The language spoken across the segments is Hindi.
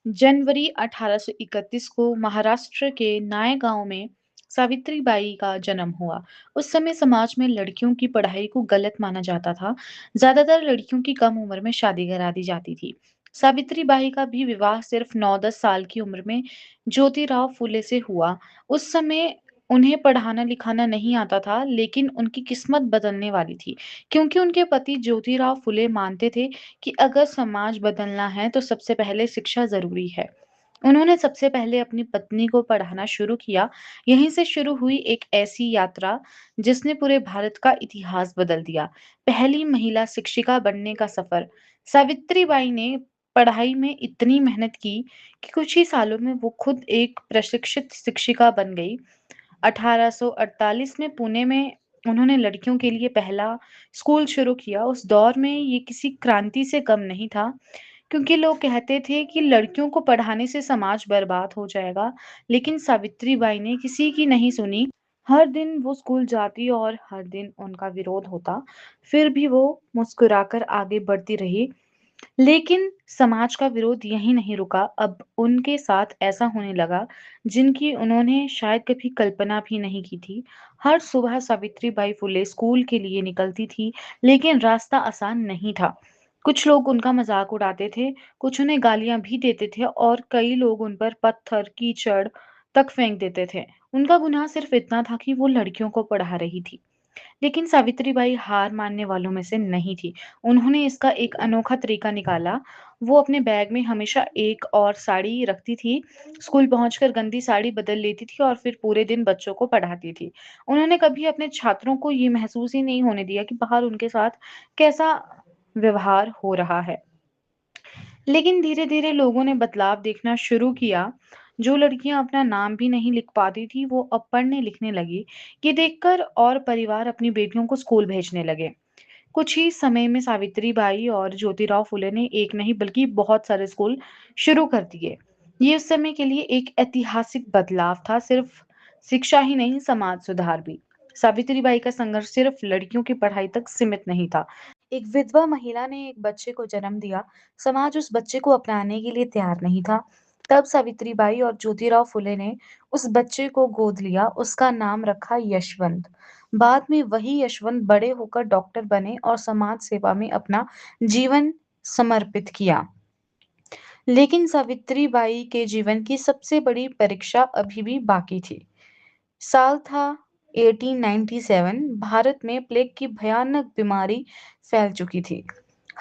जनवरी 1831 को महाराष्ट्र के नायगांव में सावित्रीबाई का जन्म हुआ। उस समय समाज में लड़कियों की पढ़ाई को गलत माना जाता था। ज्यादातर लड़कियों की कम उम्र में शादी करा दी जाती थी। सावित्रीबाई का भी विवाह सिर्फ 9-10 साल की उम्र में ज्योतिराव फुले से हुआ। उस समय उन्हें पढ़ाना लिखाना नहीं आता था, लेकिन उनकी किस्मत बदलने वाली थी, क्योंकि उनके पति ज्योतिराव फुले मानते थे कि अगर समाज बदलना है तो सबसे पहले शिक्षा जरूरी है। उन्होंने सबसे पहले अपनी पत्नी को पढ़ाना शुरू किया। यहीं से शुरू हुई एक ऐसी यात्रा जिसने पूरे भारत का इतिहास बदल दिया। पहली महिला शिक्षिका बनने का सफर। सावित्रीबाई ने पढ़ाई में इतनी मेहनत की कि कुछ ही सालों में वो खुद एक प्रशिक्षित शिक्षिका बन गई। 1848 में पुणे में उन्होंने लड़कियों के लिए पहला स्कूल शुरू किया। उस दौर में ये किसी क्रांति से कम नहीं था, क्योंकि लोग कहते थे कि लड़कियों को पढ़ाने से समाज बर्बाद हो जाएगा। लेकिन सावित्रीबाई ने किसी की नहीं सुनी। हर दिन वो स्कूल जाती और हर दिन उनका विरोध होता। फिर भी वो मुस्कुराकर आगे बढ़ती रही। लेकिन समाज का विरोध यहीं नहीं रुका। अब उनके साथ ऐसा होने लगा जिनकी उन्होंने शायद कभी कल्पना भी नहीं की थी। हर सुबह सावित्रीबाई फुले स्कूल के लिए निकलती थी, लेकिन रास्ता आसान नहीं था। कुछ लोग उनका मजाक उड़ाते थे, कुछ उन्हें गालियां भी देते थे और कई लोग उन पर पत्थर, कीचड़ तक फेंक देते थे। उनका गुनाह सिर्फ इतना था कि वो लड़कियों को पढ़ा रही थी। लेकिन सावित्रीबाई हार मानने वालों में से नहीं थी। उन्होंने इसका एक अनोखा तरीका निकाला। वो अपने बैग में हमेशा एक और साड़ी रखती थी। स्कूल पहुंचकर गंदी साड़ी बदल लेती थी और फिर पूरे दिन बच्चों को पढ़ाती थी। उन्होंने कभी अपने छात्रों को ये महसूस ही नहीं होने दिया कि बाहर उनके साथ कैसा व्यवहार हो रहा है। लेकिन धीरे-धीरे लोगों ने बदलाव देखना शुरू किया। जो लड़कियां अपना नाम भी नहीं लिख पाती थी, वो अब पढ़ने लिखने लगी। ये देखकर और परिवार अपनी बेटियों को स्कूल भेजने लगे। कुछ ही समय में सावित्रीबाई और ज्योतिराव फुले ने एक नहीं बल्कि बहुत सारे स्कूल शुरू कर दिए। ये उस समय के लिए एक ऐतिहासिक बदलाव था। सिर्फ शिक्षा ही नहीं, समाज सुधार भी। सावित्रीबाई का संघर्ष सिर्फ लड़कियों की पढ़ाई तक सीमित नहीं था। एक विधवा महिला ने एक बच्चे को जन्म दिया। समाज उस बच्चे को अपनाने के लिए तैयार नहीं था। तब सावित्रीबाई और ज्योतिराव फुले ने उस बच्चे को गोद लिया। उसका नाम रखा यशवंत। बाद में वही यशवंत बड़े होकर डॉक्टर बने और समाज सेवा में अपना जीवन समर्पित किया। लेकिन सावित्रीबाई के जीवन की सबसे बड़ी परीक्षा अभी भी बाकी थी। साल था 1897। भारत में प्लेग की भयानक बीमारी फैल चुकी थी।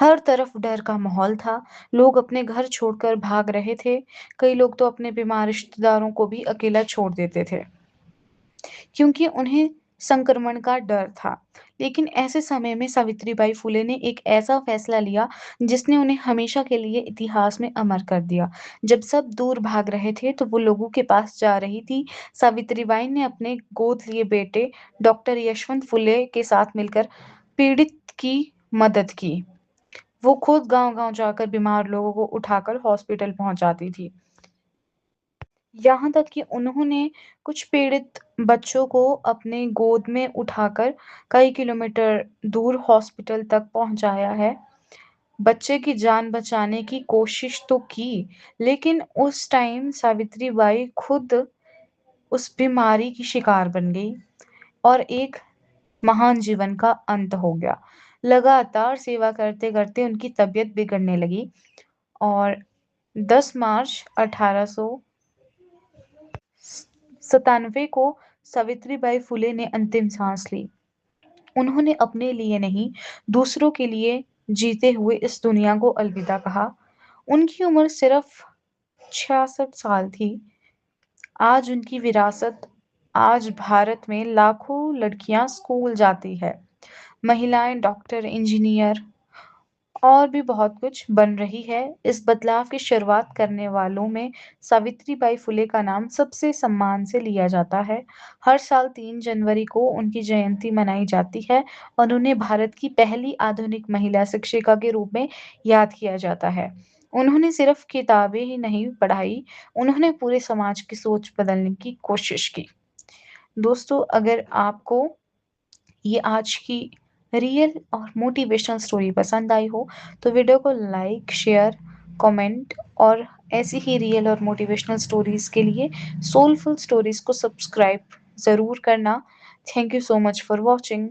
हर तरफ डर का माहौल था। लोग अपने घर छोड़कर भाग रहे थे। कई लोग तो अपने बीमार रिश्तेदारों को भी अकेला छोड़ देते थे, क्योंकि उन्हें संक्रमण का डर था। लेकिन ऐसे समय में सावित्रीबाई फुले ने एक ऐसा फैसला लिया जिसने उन्हें हमेशा के लिए इतिहास में अमर कर दिया। जब सब दूर भाग रहे थे तो वो लोगों के पास जा रही थी। सावित्रीबाई ने अपने गोद लिए बेटे डॉक्टर यशवंत फुले के साथ मिलकर पीड़ित की मदद की। वो खुद गांव-गांव जाकर बीमार लोगों को उठाकर हॉस्पिटल पहुंचाती थी। यहाँ तक कि उन्होंने कुछ पीड़ित बच्चों को अपने गोद में उठाकर कई किलोमीटर दूर हॉस्पिटल तक पहुंचाया है। बच्चे की जान बचाने की कोशिश तो की, लेकिन उस टाइम सावित्रीबाई खुद उस बीमारी की शिकार बन गई और एक महान जीवन का अंत हो गया। लगातार सेवा करते-करते उनकी तबीयत बिगड़ने लगी और 10 मार्च 1897 को सावित्रीबाई फुले ने अंतिम सांस ली। उन्होंने अपने लिए नहीं, दूसरों के लिए जीते हुए इस दुनिया को अलविदा कहा। उनकी उम्र सिर्फ 66 साल थी। आज उनकी विरासत, आज भारत में लाखों लड़कियां स्कूल जाती है। महिलाएं डॉक्टर, इंजीनियर और भी बहुत कुछ बन रही है। इस बदलाव की शुरुआत करने वालों में सावित्रीबाई फुले का नाम सबसे सम्मान से लिया जाता है। हर साल 3 जनवरी को उनकी जयंती मनाई जाती है और उन्हें भारत की पहली आधुनिक महिला शिक्षिका के रूप में याद किया जाता है। उन्होंने सिर्फ किताबें ही नहीं पढ़ाई, उन्होंने पूरे समाज की सोच बदलने की कोशिश की। दोस्तों, अगर आपको ये आज की रियल और मोटिवेशनल स्टोरी पसंद आई हो तो वीडियो को लाइक, शेयर, कमेंट और ऐसी ही रियल और मोटिवेशनल स्टोरीज़ के लिए सोलफुल स्टोरीज़ को सब्सक्राइब ज़रूर करना। Thank you so much for watching.